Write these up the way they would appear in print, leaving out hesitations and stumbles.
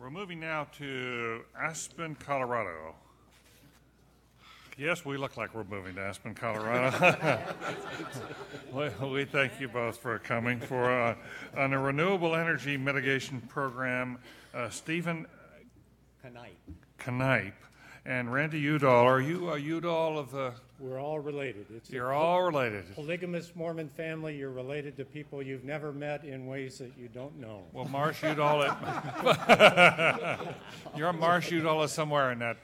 We're moving now to Aspen, Colorado. Yes, we look like we're moving to Aspen, Colorado. We thank you both for coming on a renewable energy mitigation program. Stephen Knipe and Randy Udall. Are you a Udall of the? We're all related. You're all related. Polygamous Mormon family. You're related to people you've never met in ways that you don't know. Well, Marsh Udall. You're Marsh Udall is somewhere in that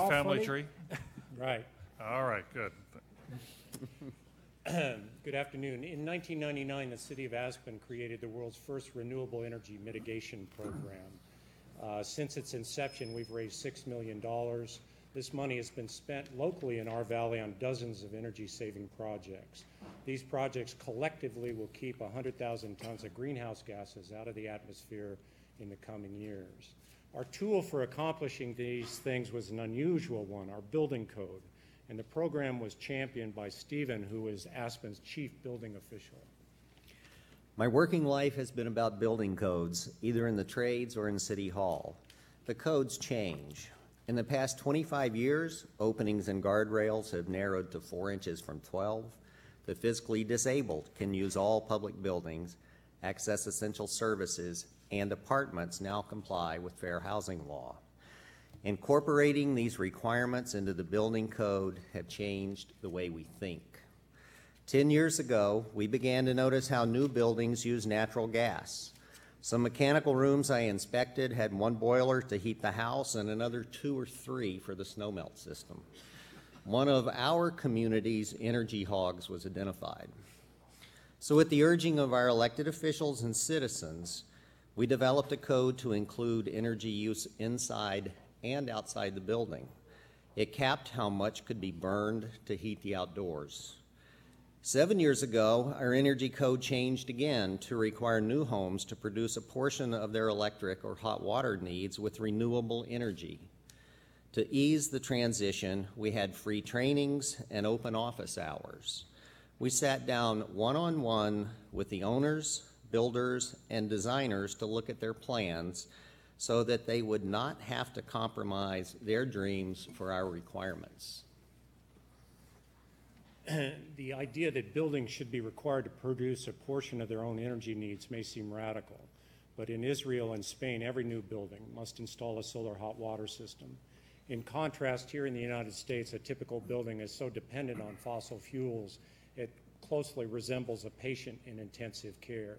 family tree. Right. All right. Good. Good afternoon. In 1999, the city of Aspen created the world's first renewable energy mitigation program. Since its inception, we've raised $6 million. This money has been spent locally in our valley on dozens of energy-saving projects. These projects collectively will keep 100,000 tons of greenhouse gases out of the atmosphere in the coming years. Our tool for accomplishing these things was an unusual one, our building code, and the program was championed by Stephen, who is Aspen's chief building official. My working life has been about building codes, either in the trades or in City Hall. The codes change. In the past 25 years, openings and guardrails have narrowed to 4 inches from 12. The physically disabled can use all public buildings, access essential services, and apartments now comply with fair housing law. Incorporating these requirements into the building code have changed the way we think. 10 years ago, we began to notice how new buildings use natural gas. Some mechanical rooms I inspected had one boiler to heat the house and another 2 or 3 for the snowmelt system. One of our community's energy hogs was identified. So at the urging of our elected officials and citizens, we developed a code to include energy use inside and outside the building. It capped how much could be burned to heat the outdoors. 7 years ago, our energy code changed again to require new homes to produce a portion of their electric or hot water needs with renewable energy. To ease the transition, we had free trainings and open office hours. We sat down one-on-one with the owners, builders, and designers to look at their plans so that they would not have to compromise their dreams for our requirements. The idea that buildings should be required to produce a portion of their own energy needs may seem radical, but in Israel and Spain, every new building must install a solar hot water system. In contrast, here in the United States, a typical building is so dependent on fossil fuels, it closely resembles a patient in intensive care.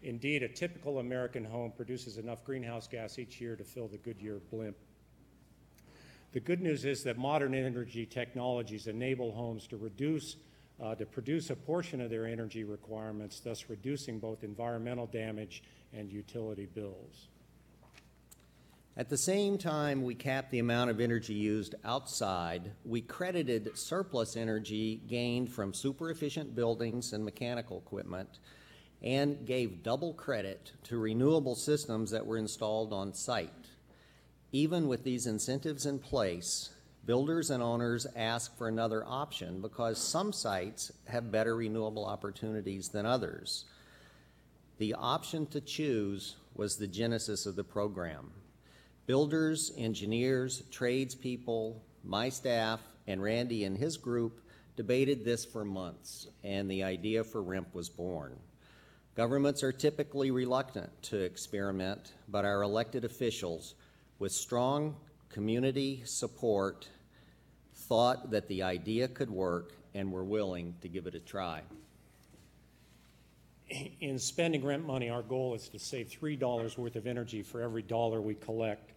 Indeed, a typical American home produces enough greenhouse gas each year to fill the Goodyear blimp. The good news is that modern energy technologies enable homes to produce a portion of their energy requirements, thus reducing both environmental damage and utility bills. At the same time we capped the amount of energy used outside, we credited surplus energy gained from super efficient buildings and mechanical equipment and gave double credit to renewable systems that were installed on site. Even with these incentives in place, builders and owners ask for another option because some sites have better renewable opportunities than others. The option to choose was the genesis of the program. Builders, engineers, tradespeople, my staff, and Randy and his group debated this for months, and the idea for REMP was born. Governments are typically reluctant to experiment, but our elected officials, with strong community support, thought that the idea could work and were willing to give it a try. In spending rent money, our goal is to save $3 worth of energy for every dollar we collect.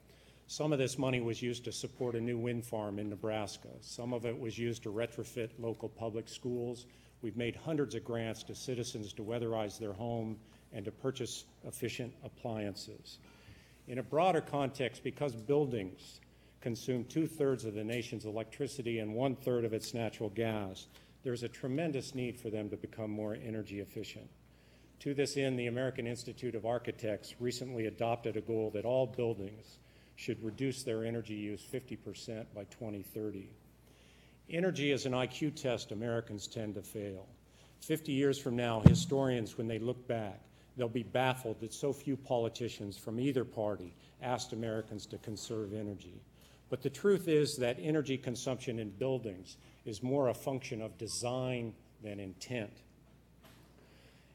Some of this money was used to support a new wind farm in Nebraska. Some of it was used to retrofit local public schools. We've made hundreds of grants to citizens to weatherize their home and to purchase efficient appliances. In a broader context, because buildings consume 2/3 of the nation's electricity and 1/3 of its natural gas, there's a tremendous need for them to become more energy efficient. To this end, the American Institute of Architects recently adopted a goal that all buildings should reduce their energy use 50% by 2030. Energy is an IQ test Americans tend to fail. 50 years from now, historians, when they look back, they'll be baffled that so few politicians from either party asked Americans to conserve energy. But the truth is that energy consumption in buildings is more a function of design than intent.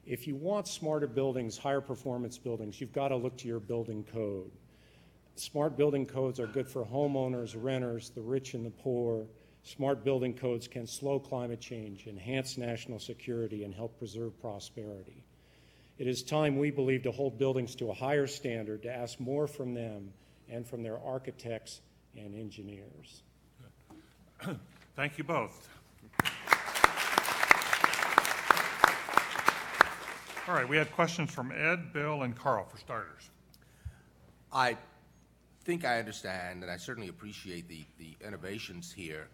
If you want smarter buildings, higher performance buildings, you've got to look to your building code. Smart building codes are good for homeowners, renters, the rich and the poor. Smart building codes can slow climate change, enhance national security, and help preserve prosperity. It is time, we believe, to hold buildings to a higher standard, to ask more from them and from their architects and engineers. Thank you both. All right, we had questions from Ed, Bill, and Carl for starters. I think I understand, and I certainly appreciate the innovations here,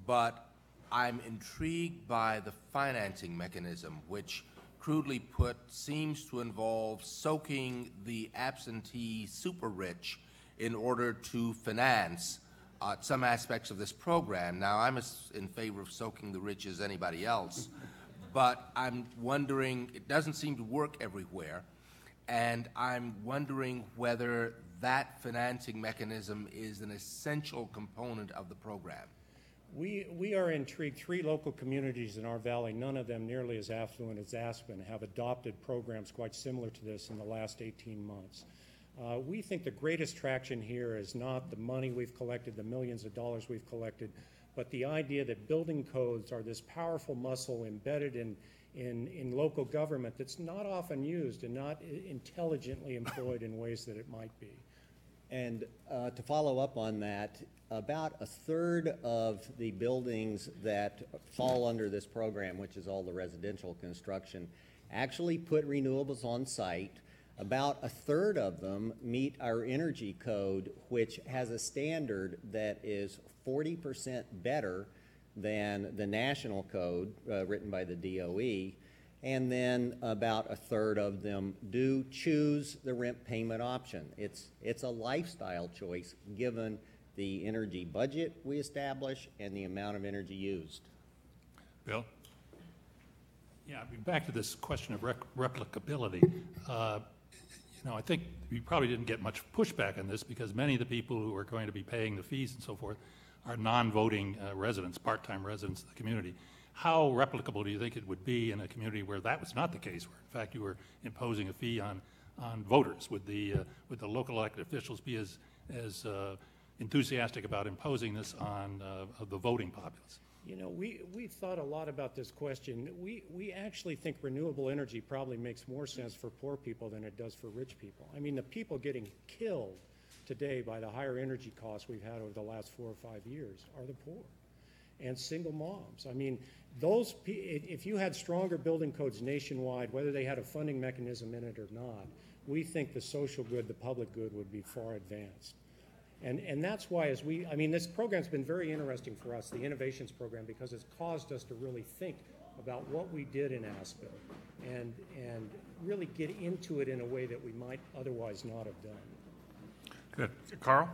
but I'm intrigued by the financing mechanism, which, crudely put, seems to involve soaking the absentee super-rich in order to finance some aspects of this program. Now, I'm as in favor of soaking the rich as anybody else, but I'm wondering, it doesn't seem to work everywhere, and I'm wondering whether that financing mechanism is an essential component of the program. We are intrigued. 3 local communities in our valley, none of them nearly as affluent as Aspen, have adopted programs quite similar to this in the last 18 months. We think the greatest traction here is not the money we've collected, the millions of dollars we've collected, but the idea that building codes are this powerful muscle embedded in local government that's not often used and not intelligently employed in ways that it might be. And to follow up on that, about a third of the buildings that fall under this program, which is all the residential construction, actually put renewables on site. About a third of them meet our energy code, which has a standard that is 40% better than the national code written by the DOE. And then about a third of them do choose the rent payment option. It's a lifestyle choice given the energy budget we establish and the amount of energy used. Bill? Yeah, I mean, back to this question of replicability. I think we probably didn't get much pushback on this because many of the people who are going to be paying the fees and so forth are non-voting residents, part-time residents of the community. How replicable do you think it would be in a community where that was not the case, where in fact you were imposing a fee on voters? Would the local elected officials be as enthusiastic about imposing this on the voting populace? You know, we've thought a lot about this question. We actually think renewable energy probably makes more sense for poor people than it does for rich people. I mean, the people getting killed today by the higher energy costs we've had over the last 4 or 5 years are the poor and single moms. I mean, if you had stronger building codes nationwide, whether they had a funding mechanism in it or not, we think the social good, the public good would be far advanced. And that's why this program's been very interesting for us, the innovations program, because it's caused us to really think about what we did in Aspen and really get into it in a way that we might otherwise not have done. Good. Carl?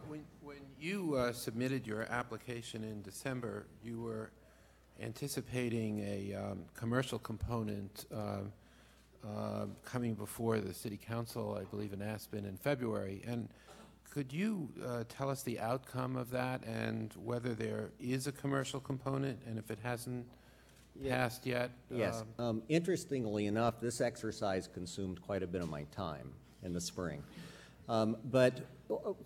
When you submitted your application in December, you were anticipating a commercial component coming before the City Council, I believe, in Aspen in February. And could you tell us the outcome of that and whether there is a commercial component, and if it hasn't passed yet? Yes. Interestingly enough, this exercise consumed quite a bit of my time in the spring. But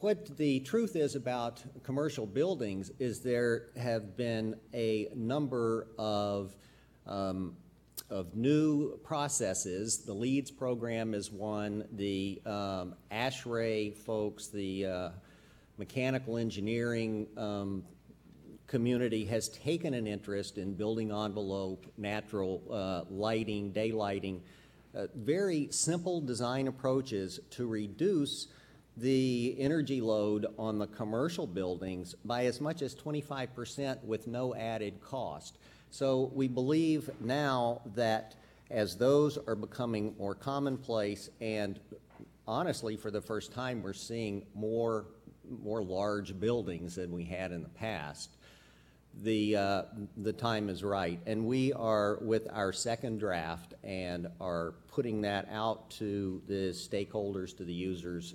what the truth is about commercial buildings is there have been a number of new processes. The LEEDS program is one. The ASHRAE folks, the mechanical engineering community has taken an interest in building envelope, natural lighting, daylighting, very simple design approaches to reduce the energy load on the commercial buildings by as much as 25% with no added cost. So we believe now that as those are becoming more commonplace, and honestly, for the first time, we're seeing more large buildings than we had in the past, the time is right. And we are with our second draft and are putting that out to the stakeholders, to the users,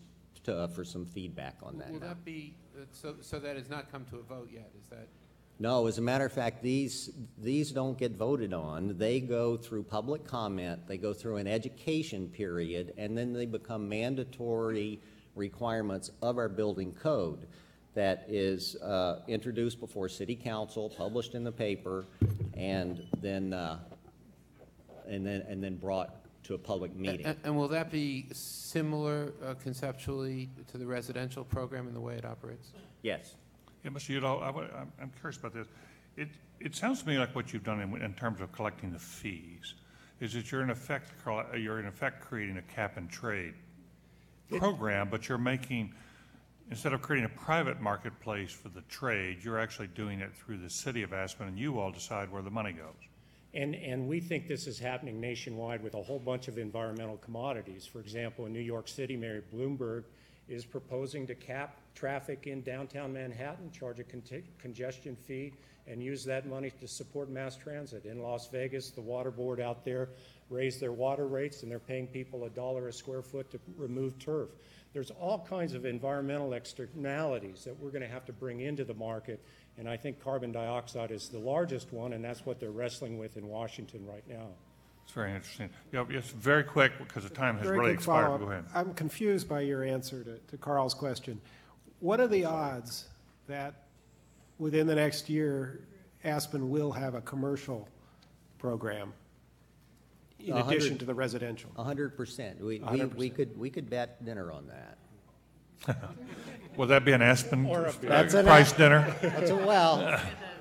for some feedback on that Will now. that be, so that has not come to a vote yet, is that? No, as a matter of fact, these don't get voted on. They go through public comment, they go through an education period, and then they become mandatory requirements of our building code that is introduced before City Council, published in the paper, and then brought to a public meeting. And will that be similar conceptually to the residential program in the way it operates? Yes. Yeah, Mr. Udall, I'm curious about this. It sounds to me like what you've done in terms of collecting the fees is that you're in effect creating a cap and trade program, but you're making, instead of creating a private marketplace for the trade, you're actually doing it through the city of Aspen, and you all decide where the money goes. And we think this is happening nationwide with a whole bunch of environmental commodities. For example, in New York City, Mayor Bloomberg is proposing to cap traffic in downtown Manhattan, charge a congestion fee, and use that money to support mass transit. In Las Vegas, the water board out there raised their water rates, and they're paying people $1 a square foot to remove turf. There's all kinds of environmental externalities that we're going to have to bring into the market, and I think carbon dioxide is the largest one, and that's what they're wrestling with in Washington right now. It's very interesting. Yeah, it's very quick because the time has Very really quick expired. follow-up. Go ahead. I'm confused by your answer to Carl's question. What are the odds that within the next year, Aspen will have a commercial program in addition to the residential? 100%. We could bet dinner on that. Will that be an Aspen That's an price dinner? Well,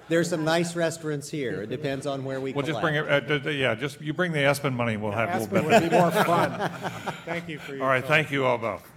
there's some nice restaurants here. It depends on where we We'll just collect. bring it, just you bring the Aspen money, we'll have a little Aspen bit. would be more fun. Thank you for your All right, time. thank you all both.